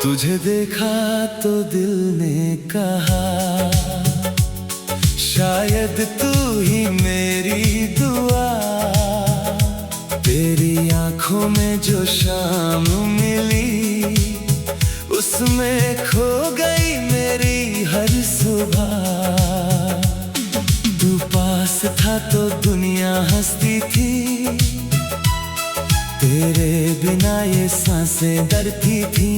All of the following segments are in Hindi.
तुझे देखा तो दिल ने कहा शायद तू ही मेरी दुआ। तेरी आंखों में जो शाम मिली उसमें खो गई मेरी हर सुबह। तू पास था तो दुनिया हंसती थी, तेरे बिना ये सांसें डरती थी।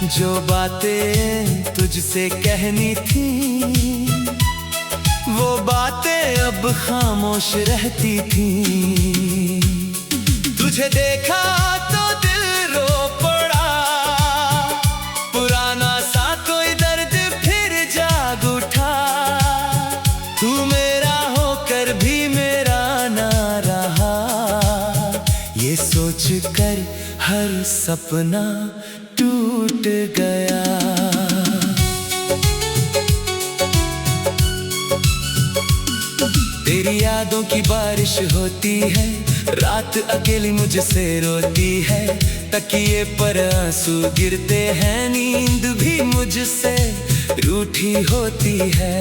जो बातें तुझसे कहनी थी वो बातें अब खामोश रहती थी। तुझे देखा तो दिल रो पड़ा, पुराना सा कोई दर्द फिर जाग उठा। तू मेरा होकर भी मेरा ना रहा, ये सोच कर हर सपना टूट गया। तेरी यादों की बारिश होती है, रात अकेली मुझसे रोती है। तकिए पर आंसू गिरते हैं, नींद भी मुझसे रूठी होती है।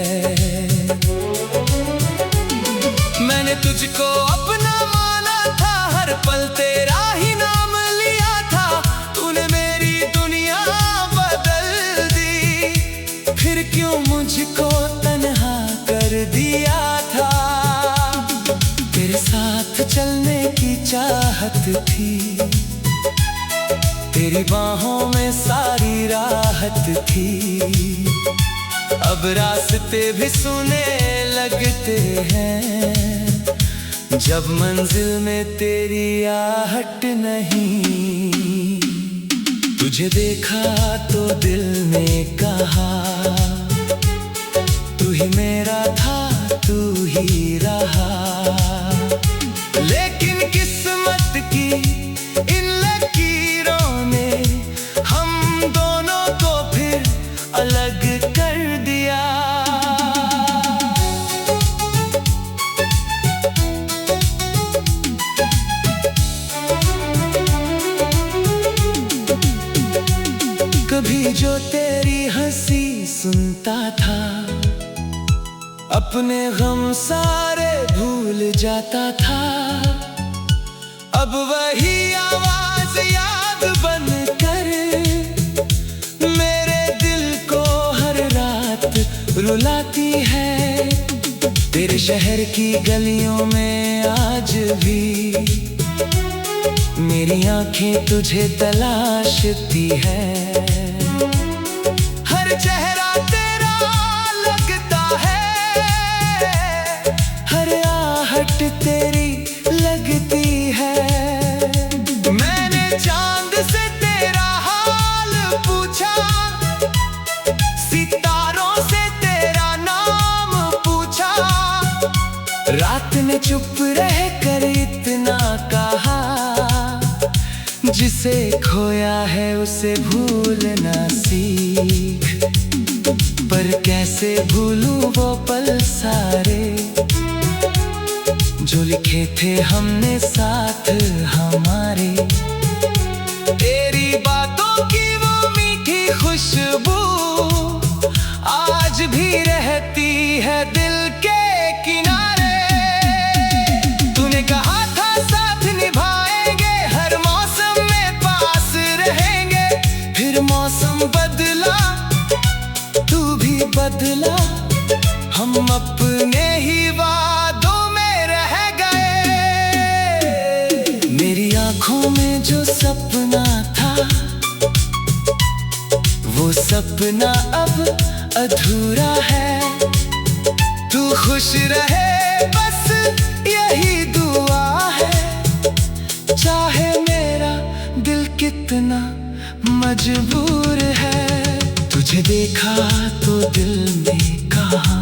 मैंने तुझको अपना माना था, हर पल तेरा ही नाम लिया था। तूने मेरी दुनिया बदल दी, फिर क्यों मुझको तन्हा कर दिया था। तेरे साथ चलने की चाहत थी, तेरी बाहों में सारी राहत थी। अब रास्ते भी सुने लगते हैं, जब मंजिल में तेरी आहट नहीं। तुझे देखा तो दिल ने कहा तू ही मेरा था, तू ही रहा। लेकिन किस्मत की इन लकीरों ने हम दोनों को फिर अलग कर दिया। कभी जो तेरी हंसी सुनता था, अपने गम सारे भूल जाता था। अब वही आवाज याद बन कर मेरे दिल को हर रात रुलाती है। तेरे शहर की गलियों में आज भी मेरी आंखें तुझे तलाशती है। हर चेहरा तेरा लगता है, हर आहट तेरी लगती है। मैंने चांद से तेरा हाल पूछा, सितारों से तेरा नाम पूछा। रात ने चुप रह कर इतना कहा, जिसे खोया है उसे भूलना सीख। पर कैसे भूलूं वो पल सारे जो लिखे थे हमने साथ हमारे। तेरी बातों की वो मीठी खुशबू आज भी रहती है दिल के किनारे। तूने कहा था साथ निभाएंगे, हर मौसम में पास रहेंगे। फिर मौसम बदला, तू भी बदला, हम अपने ही वादों में रह गए। मेरी आंखों में जो सपना था वो सपना अब अधूरा है। तू खुश रहे बस यही दुआ है, चाहे मेरा दिल कितना मजबूर है। तुझे देखा तो दिल ने कहा,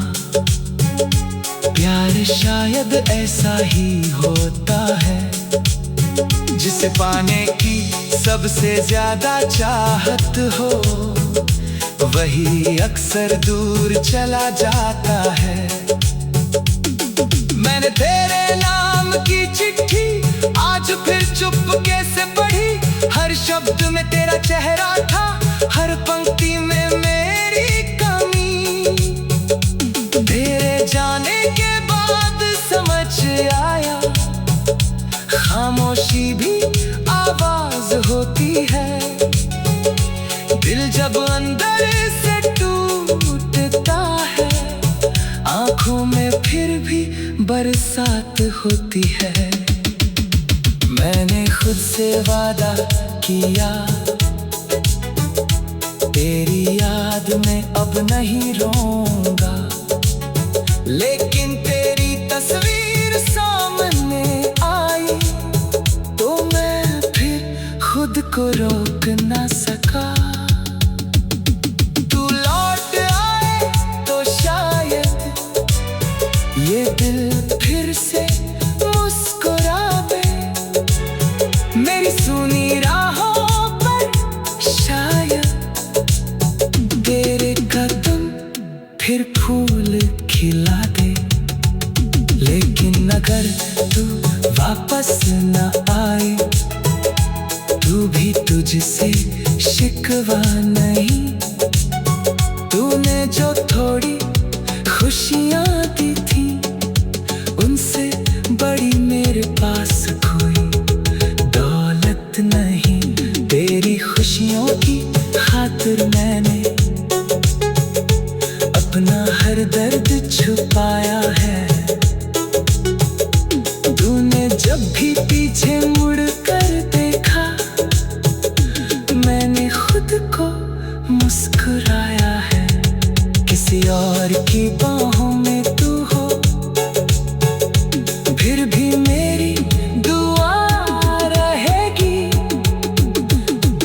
प्यार शायद ऐसा ही होता है, जिसे पाने की सबसे ज्यादा चाहत हो, वही अक्सर दूर चला जाता है। मैंने तेरे नाम की चिट्ठी आज फिर चुपके से पढ़ी, हर शब्द में तेरा चेहरा था, हर पंक्ति में मेरी कमी। तेरे जाने के बाद समझ आया, खामोशी भी आवाज होती है। दिल जब अंदर से टूटता है, आंखों में फिर भी बरसात होती है। मैंने खुद से वादा किया, तेरी याद में अब नहीं रोऊंगा, लेकिन तेरी तस्वीर सामने आई तो मैं फिर खुद को रोक ना सका। तू लौट आए तो शायद ये दिल फिर से मुस्कुरावे, मेरी सुनी राहों पर शायद तेरे कदम फिर फूल खिला दे। लेकिन अगर तू वापस न आए, तू भी तुझसे शिकवा नहीं। तूने जो थोड़ी खुशियाँ दी थी, उनसे बड़ी मेरे पास कोई दौलत नहीं। तेरी खुशियों की खातिर मैंने अपना हर दर्द छुपाया है। तूने जब भी पीछे मुड़ कर देखा, मैंने खुद को मुस्कुराया है। किसी और की बाहों में तू हो, फिर भी मेरी दुआ रहेगी।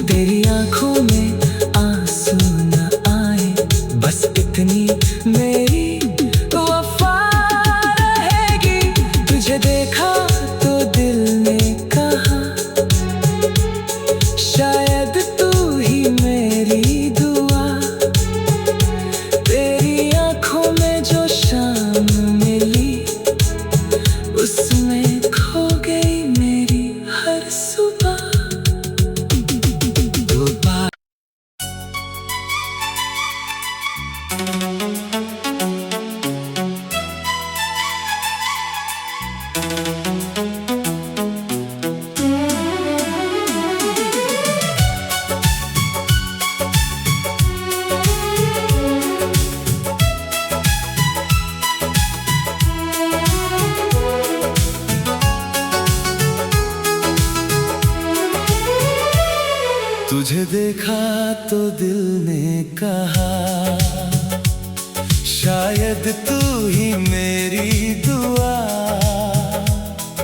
तेरी आंखों में आंसू न आए, बस इतनी मेरी वफा रहेगी। तुझे देखा तो दिल ने कहा, शायद तू ही मेरी दुआ। तेरी आंखों में जो शाम मिली, उसमें खो गई मेरी हर सुबह। तुझे देखा तो दिल ने कहा, शायद तू ही मेरी दुआ।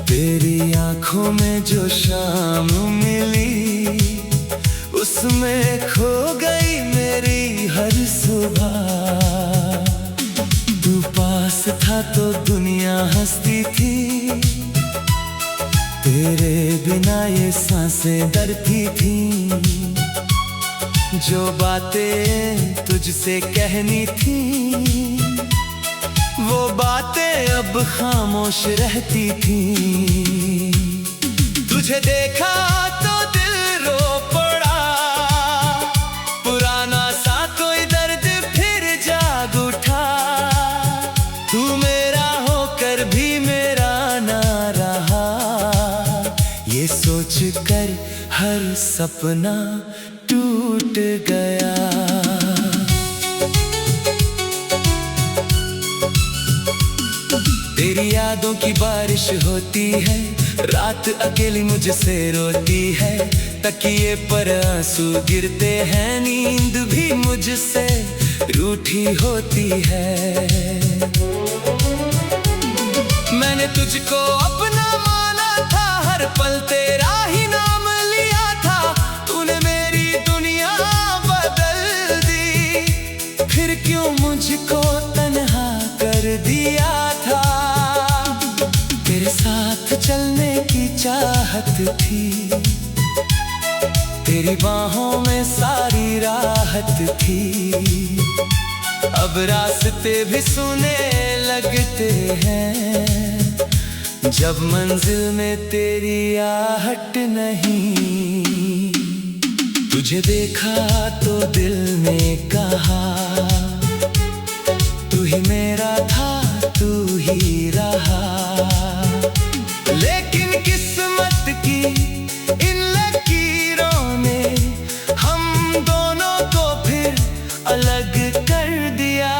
तेरी आंखों में जो शाम मिली, उसमें खो गई मेरी हर सुबह। तू पास था तो दुनिया हंसती थी, तेरे बिना ये सांसें डरती थी। जो बातें तुझसे कहनी थी, वो बातें अब खामोश रहती थी। तुझे देखा तो दिल रो पड़ा, पुराना सा कोई दर्द फिर जाग उठा। तू मेरा होकर भी मेरा ना रहा, ये सोच कर हर सपना टूट गया। तेरी यादों की बारिश होती है, रात अकेली मुझसे रोती है। तकिए पर आंसू गिरते हैं, नींद भी मुझसे रूठी होती है। मैंने तुझको अपना माना था, हर पल तेरा ही नाम लिया था। तूने मेरी दुनिया बदल दी, थी, तेरी बाहों में सारी राहत थी। अब रास्ते भी सुने लगते हैं, जब मंजिल में तेरी आहट नहीं। तुझे देखा तो दिल ने कहा, तू ही मेरा था, तू ही रहा। लेकिन किस्मत की इन लकीरों ने हम दोनों को फिर अलग कर दिया।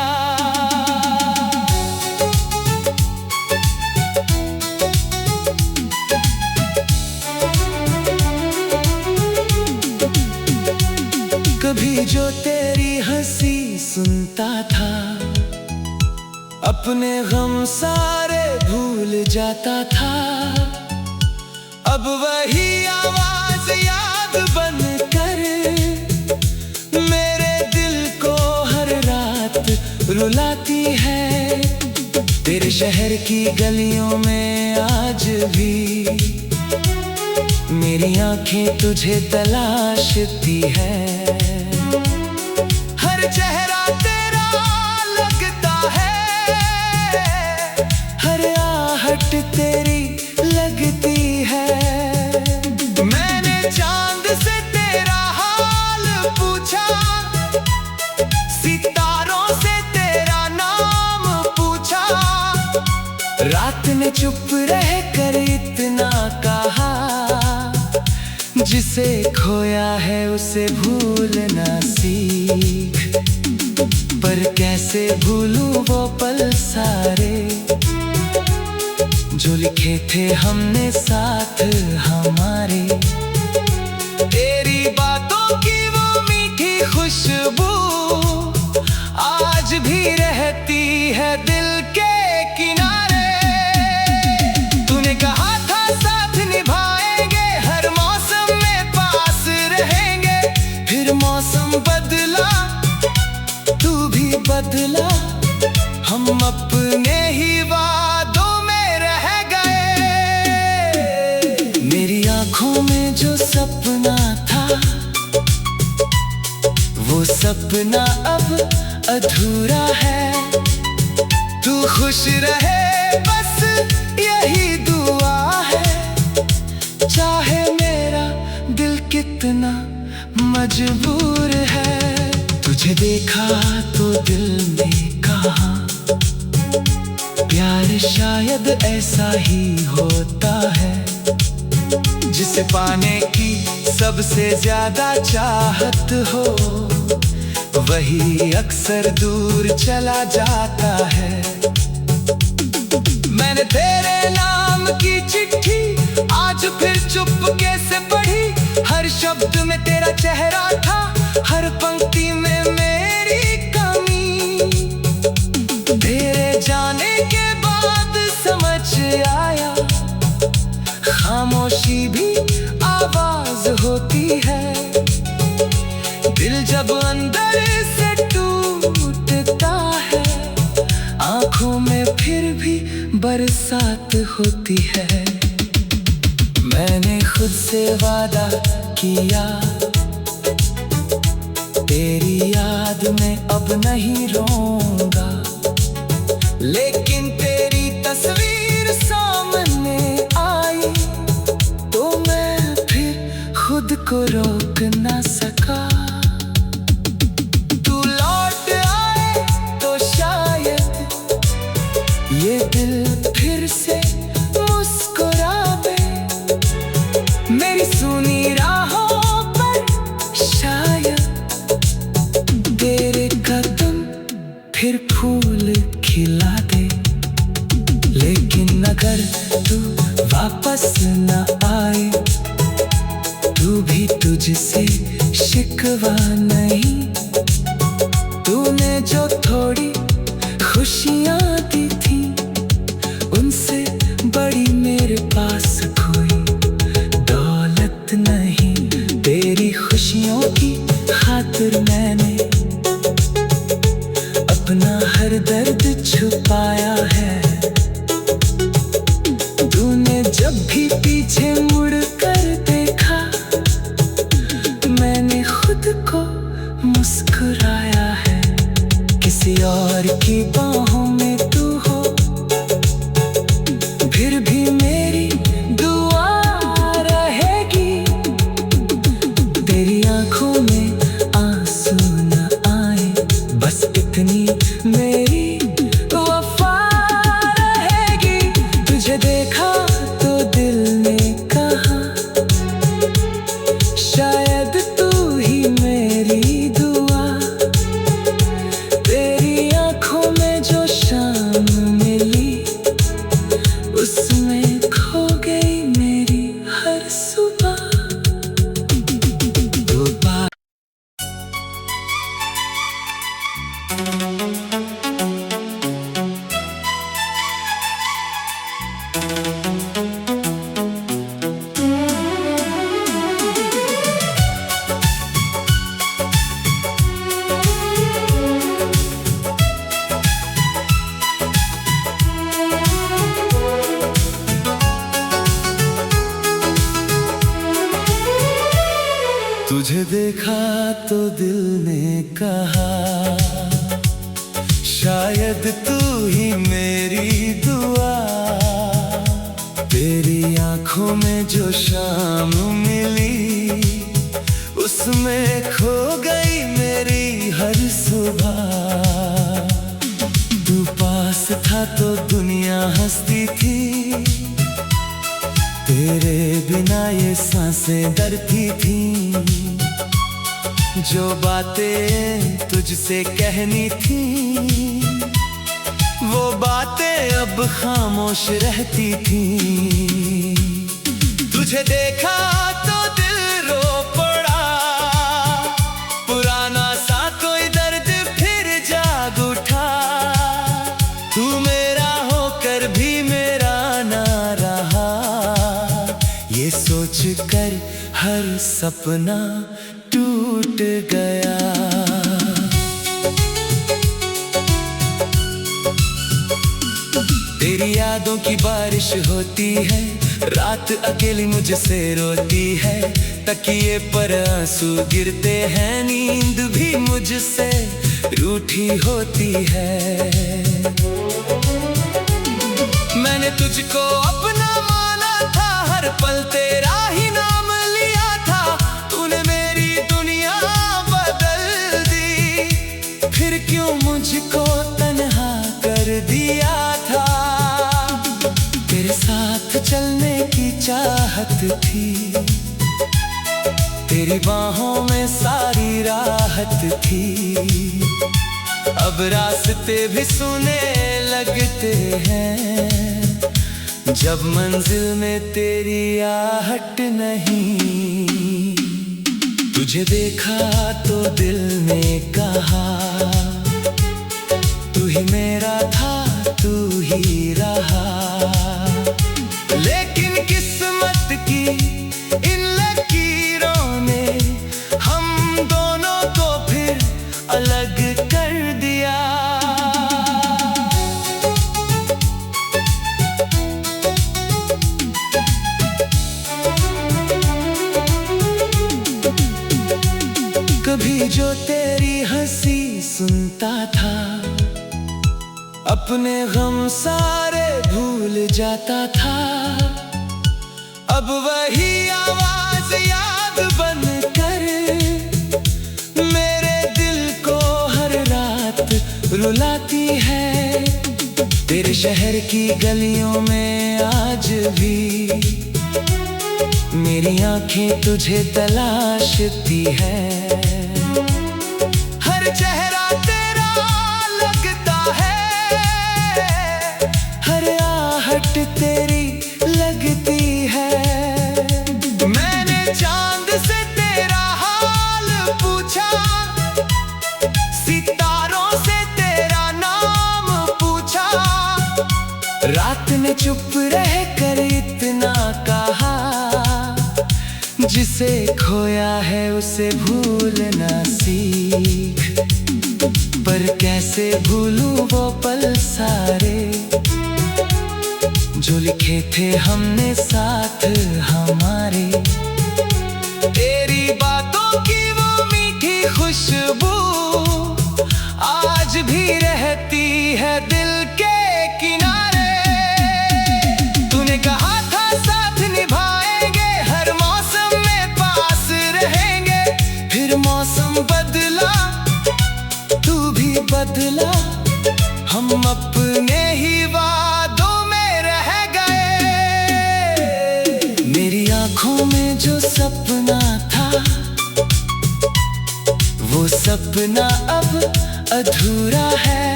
कभी जो तेरी हंसी सुनता था, अपने गम सारे भूल जाता था। अब वही आवाज याद बनकर मेरे दिल को हर रात रुलाती है। तेरे शहर की गलियों में आज भी मेरी आंखें तुझे तलाशती है। हर चेहरा तेरा लगता है, हर आहट तेरी लगती है। मैंने चांद से तेरा हाल पूछा, सितारों से तेरा नाम पूछा। रात ने चुप रह कर इतना कहा, जिसे खोया है उसे भूलना सीख। पर कैसे भूलूं वो पल सारे, जो लिखे थे हमने साथ हमारे। तेरी बातों की वो मीठी खुशबू आज भी रहती है दिल के किनारे। तूने कहा था साथ निभाएंगे, हर मौसम में पास रहेंगे। फिर मौसम बदला, तू भी बदला, हम अपने ही वादों में रह गए। मेरी आंखों में जो सपना था, वो सपना अब अधूरा है। तू खुश रहे बस यही दुआ है, चाहे मेरा दिल कितना मजबूर है। तुझे देखा तो दिल ने कहा, प्यार शायद ऐसा ही होता है, जिसे पाने की सबसे ज्यादा चाहत हो, वही अक्सर दूर चला जाता है। मैंने तेरे नाम की चिट्ठी आज फिर चुपके से पढ़ी। हर शब्द में तेरा चेहरा था, हर पंक्ति में मेरी कमी। तेरे जाने के बाद समझ आया, खामोशी भी आवाज होती है। दिल जब अंदर से टूटता है, आंखों में फिर भी बरसात होती है। मैंने खुद से वादा किया, तेरी याद में अब नहीं रोऊंगा। लेकिन तेरी तस्वीर सामने आई, तो मैं फिर खुद को रोक ना सका। तू लौट आए तो शायद ये दिल फिर से मुस्कुरावे। मेरी सुनी राहों पर शायद तेरे कदम फिर फूल खिला दे। लेकिन अगर तू वापस न आए, तू भी तुझसे शिकवा नहीं। तूने जो थोड़ी खुशियाँ दी थी, उनसे बड़ी मेरे पास कोई दौलत नहीं। तेरी खुशियों की खातिर मैंने अपना हर दर्द छुपाया है। तूने जब भी पीछे मुड़ कर तुझे देखा तो दिल ने कहा, शायद तू ही मेरी दुआ। तेरी आंखों में जो शाम मिली, उसमें खो गई मेरी हर सुबह। तू पास था तो दुनिया हंसती थी, तेरे बिना ये सांसें डरती थी। जो बातें तुझसे कहनी थी, वो बातें अब खामोश रहती थी। तुझे देखा तो दिल रो पड़ा, पुराना सा कोई दर्द फिर जाग उठा। तू मेरा होकर भी मेरा ना रहा, ये सोच कर हर सपना टूट गया। तेरी यादों की बारिश होती है, रात अकेली मुझसे रोती है। तकिए पर आंसू गिरते हैं, नींद भी मुझसे रूठी होती है। मैंने तुझको अपना माना था, हर पल तेरा ही नाम लिया था। तूने मेरी दुनिया बदल दी, फिर क्यों मुझको तन्हा कर दिया था। तेरे साथ चलने की चाहत थी, तेरी बाहों में सारी राहत थी। अब रास्ते भी सुने लगते हैं, जब मंजिल में तेरी आहट नहीं। तुझे देखा तो दिल ने कहा, तू ही मेरा था, तू ही रहा। लेकिन किस्मत की इन लकीरों ने हम दोनों को फिर अलग कर दिया। कभी जो तेरी हंसी सुनता था, अपने गम सारे भूल जाता था। अब वही आवाज याद बनकर मेरे दिल को हर रात रुलाती है। तेरे शहर की गलियों में आज भी मेरी आंखें तुझे तलाशती है। हर चेहरा तेरा लगता है, हर आहट तेरी लगती है। मैंने चांद से तेरा हाल पूछा, सितारों से तेरा नाम पूछा। रात ने चुप रह कर इतना कहा, जिसे खोया है उसे भूलना सीख। पर कैसे भूलूं वो पल सारे, जो लिखे थे हमने साथ हमारे। तेरी बातों की वो मीठी खुशबू आज भी रहती है दिल के किनारे। तूने कहा था साथ निभाएंगे, हर मौसम में पास रहेंगे। फिर मौसम बदला, तू भी बदला, हम अपने ही वादों में रह गए। मेरी आंखों में जो सपना था, वो सपना अब अधूरा है।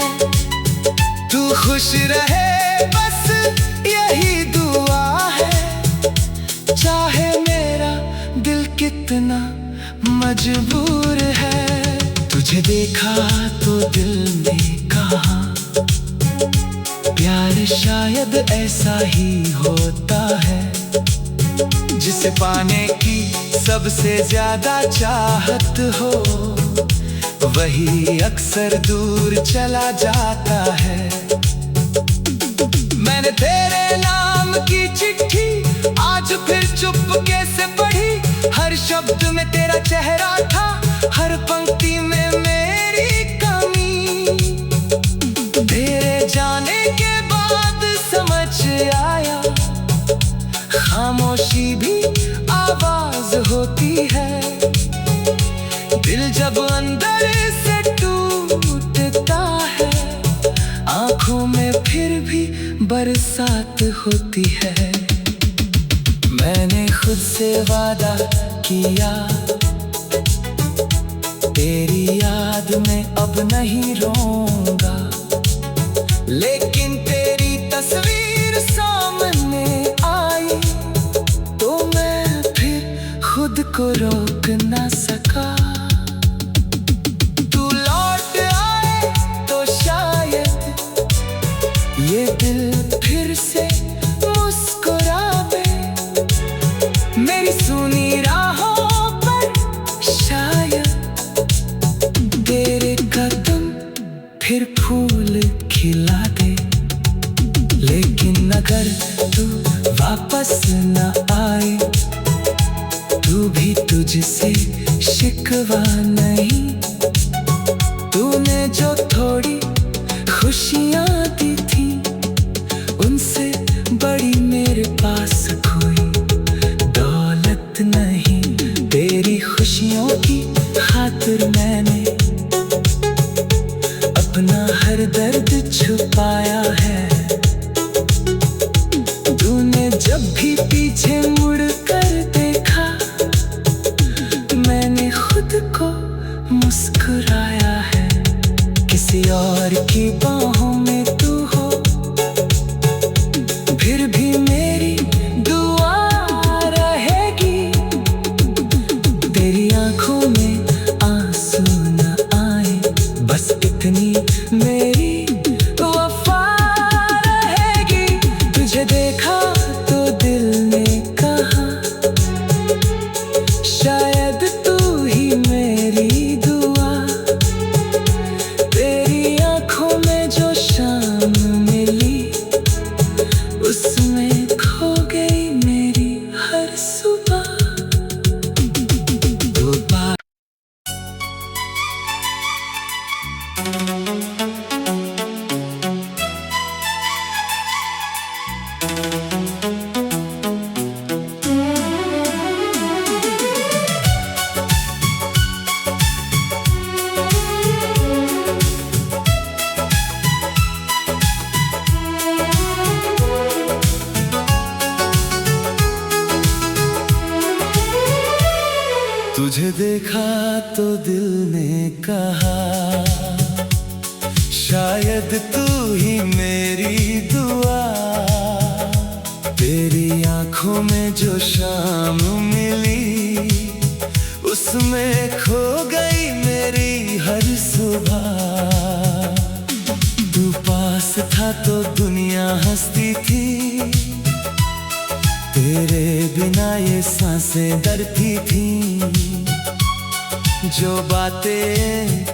तू खुश रहे बस यही दुआ है, चाहे मेरा दिल कितना मजबूर है। तुझे देखा तो दिल ने कहा, प्यार शायद ऐसा ही होता है, जिसे पाने की सबसे ज्यादा चाहत हो, वही अक्सर दूर चला जाता है। मैंने तेरे नाम की चिट्ठी आज फिर चुपके से पढ़ी, हर शब्द में तेरा चेहरा था, हर पंक्ति में मेरी कमी। तेरे जाने के बाद समझ आया, खामोशी भी आवाज होती है। दिल जब अंदर से टूटता है, आंखों में फिर भी बरसात होती है। मैंने खुद से वादा किया, तेरी याद में अब नहीं रोऊंगा, लेकिन तेरी तस्वीर सामने आई तो मैं फिर खुद को रोक ना सका। तू लौट आए तो शायद ये दिल फिर से मुस्कुरावे, मेरी सुनी राहों पर शायद तेरे कदम फिर फूल खिला दे। लेकिन अगर तू वापस न आए, तू भी तुझसे शिकवा नहीं। तूने जो थोड़ी खुशियाँ दी थी, उनसे बड़ी मेरे पास कोई दौलत नहीं। तेरी खुशियों की खातिर मैंने अपना हर दर्द छुपाया है। तूने जब भी पीछे मुड़ कर देखा, मैंने खुद को मुस्कुराया है। किसी और की बाहों में तू हो, फिर भी मेरी दुआ रहेगी। तेरी आंखों में आंसू न आए, बस इतनी मेरी वफा रहेगी। तुझे देखा तो दिल ने कहा, शायद तू ही मेरी दुआ। तेरी आंखों में जो शाम मिली, उसमें खो गई मेरी हर सुबह। तुझे देखा तो दिल ने कहा, शायद तू ही मेरी दुआ। तेरी आंखों में जो शाम मिली, उसमें खो गई मेरी हर सुबह। तू पास था तो दुनिया हंसती थी, तेरे बिना ये सांसें डरती थी। जो बातें